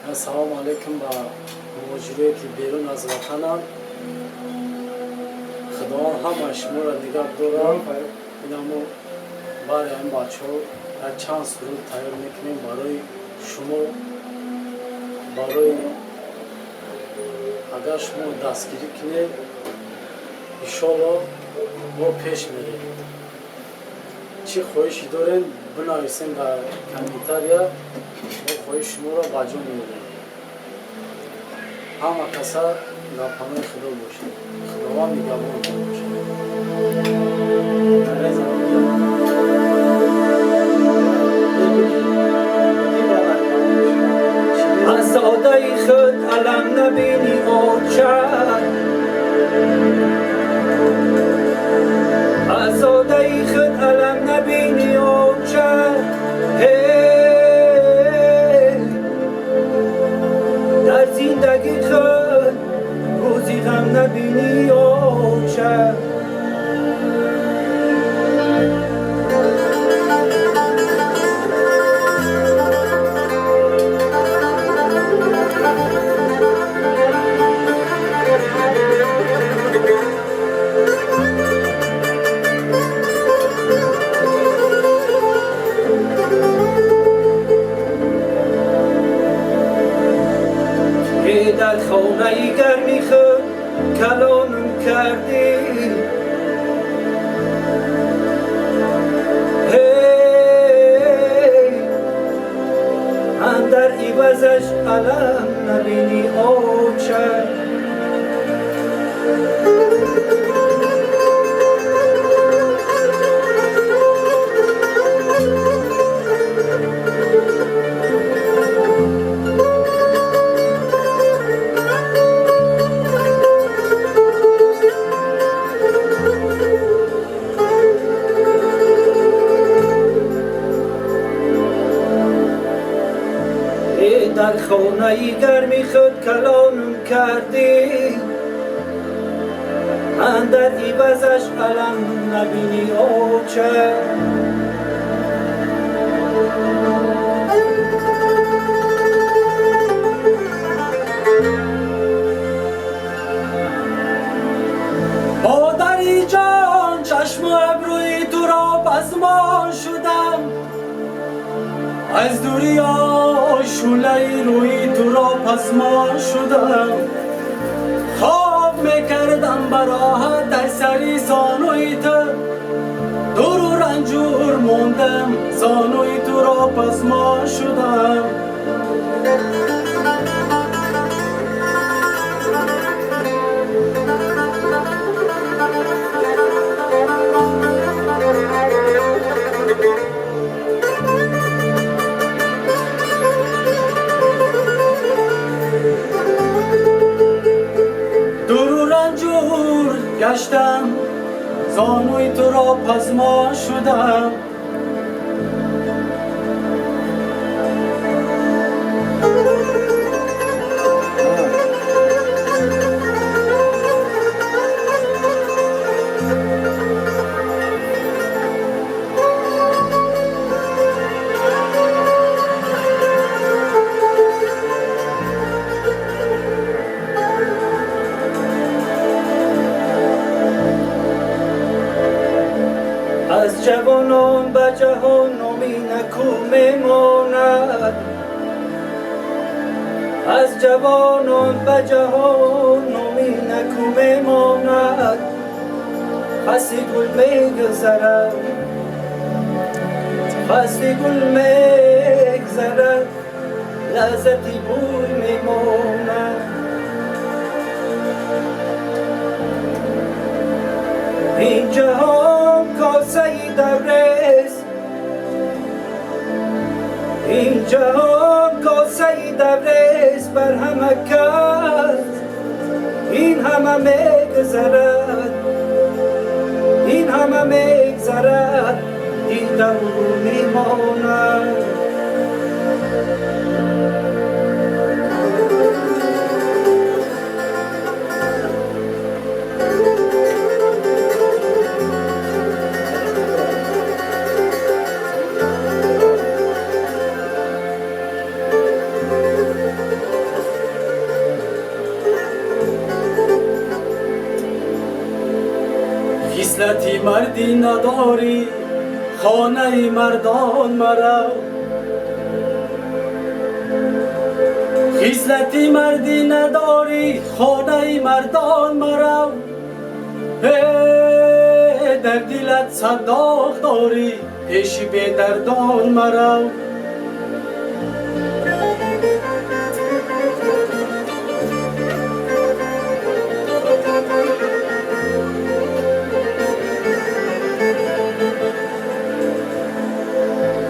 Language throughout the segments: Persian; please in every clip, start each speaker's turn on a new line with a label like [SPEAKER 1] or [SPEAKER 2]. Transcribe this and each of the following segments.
[SPEAKER 1] السلام علیکم با مهاجرایی که بیرون از وطنم. خدا همه شما را نگاه دارم. اینمو برای این بچه‌ها چند سرود تیار میکنیم برای شما. برای اگر شما دستگیری کنید انشالله ما پیش میریم. چی خواهشی دارین بنویسین در کامنتاری، ما خواهش شما را بجا میاریم. همه کسا در پناه خدا باشید. خداوند نگهبانتون باشه.
[SPEAKER 2] از ساده خود علم نبینی آچر، از ساده خود علم نبینی آچر، در زندگی خود روزی غم نبینی آچر. در خانه گرمی خود کلانم کردی، اندر عوضش علم نبینی آچر. در خانه گرمی خود کلانم کردی، اندر عوضش علم نبینی آچر. مادری جان چشم و ابروی تو را پزمان شدم، از دوری شعله روی تو را پزمان شدم. خواب میکردم براحت در سری زانوی تو، دور و رنجور موندم زانوی تو را پزمان شدم. گشتم زانوی تو را پزمان شدم. از جوانان به جهان نامی نکو میماند، از جوانان به جهان نامی نکو میماند. فصل گل میگذرد، فصل گل میگذرد، لذتی بوی میماند. این جهان کاسه دبرست، این جهان کاسه دبرست بر همه کس. این همه میگذرد، این همه میگذرد، دیده او میماند.
[SPEAKER 1] خصلتی مردی نداری خانه مردان مرو خصلتی مردی نداری خانه مردان مرو در دلت صداق داری پیش به دردان مرو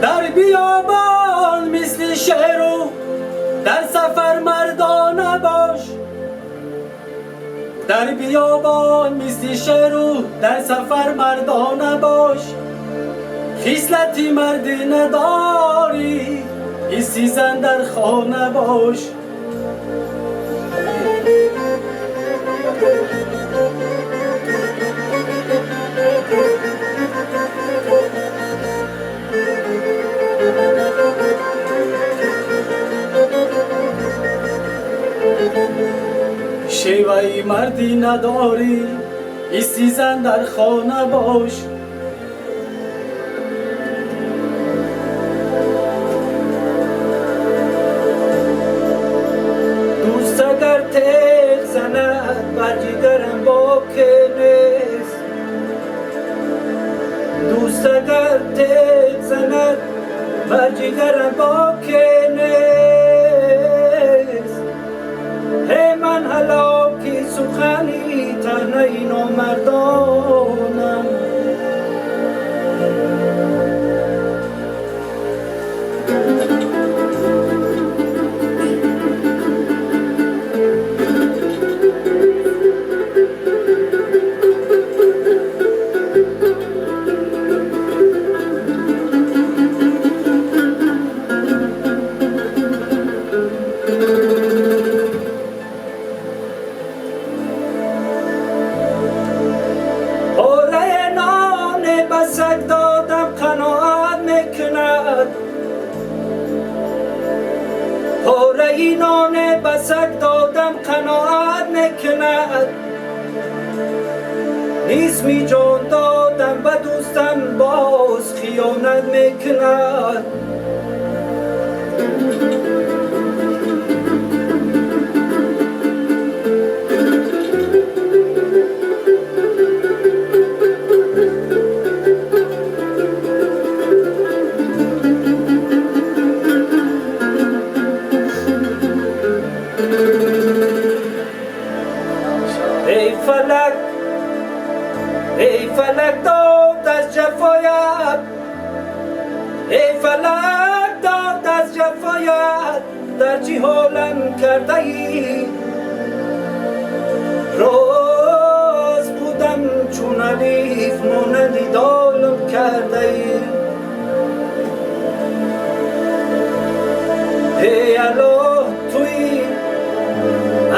[SPEAKER 1] در بیابان مثل شیرو در سفر مردانه باش در بیابان مثل شیرو در سفر مردانه باش خصلتی مردی نداری ایستیزن در خانه باش شیوهی مردی نداری ایستیزن در خانه باش دوست اگر تیغ زند بر جگرم با که نیست دوست اگر تیغ زند بر جگرم با که نیست هی من هلاکی سخنی تنهی نامردانم پاره نان بسک دادم قناعت نکند نیز می جان دادم و دوستم باز خیانت میکند ای فلک داد از جفایت ای فلک داد از جفایت در چی حالم کرده ای راز بودم چون الیف مانندی دالم کرده ای الله توی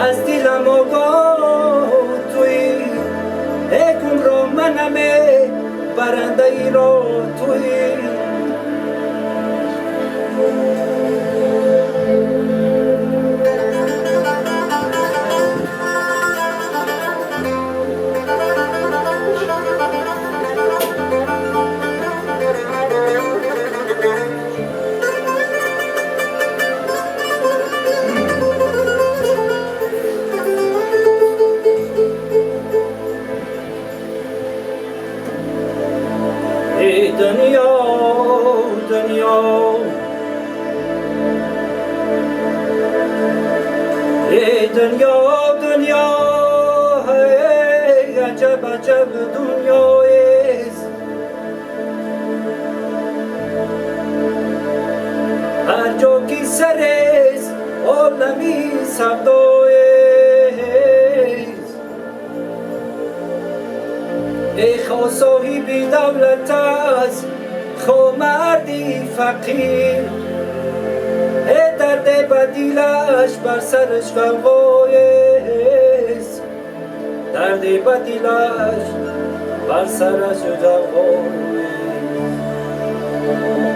[SPEAKER 1] از دلم آگاه توی ای گمراه منمه برنده ای را توی دنیا دنیا ای دنیا دنیا ای عجب عجب دنیا است هر جا کی سر است عالمی سودا است ای خوا صاحبی دولت است خو مردی فقیر ای درد بدیلش بر سرش غم‌های است درد بدیلش بر سرش غم‌های است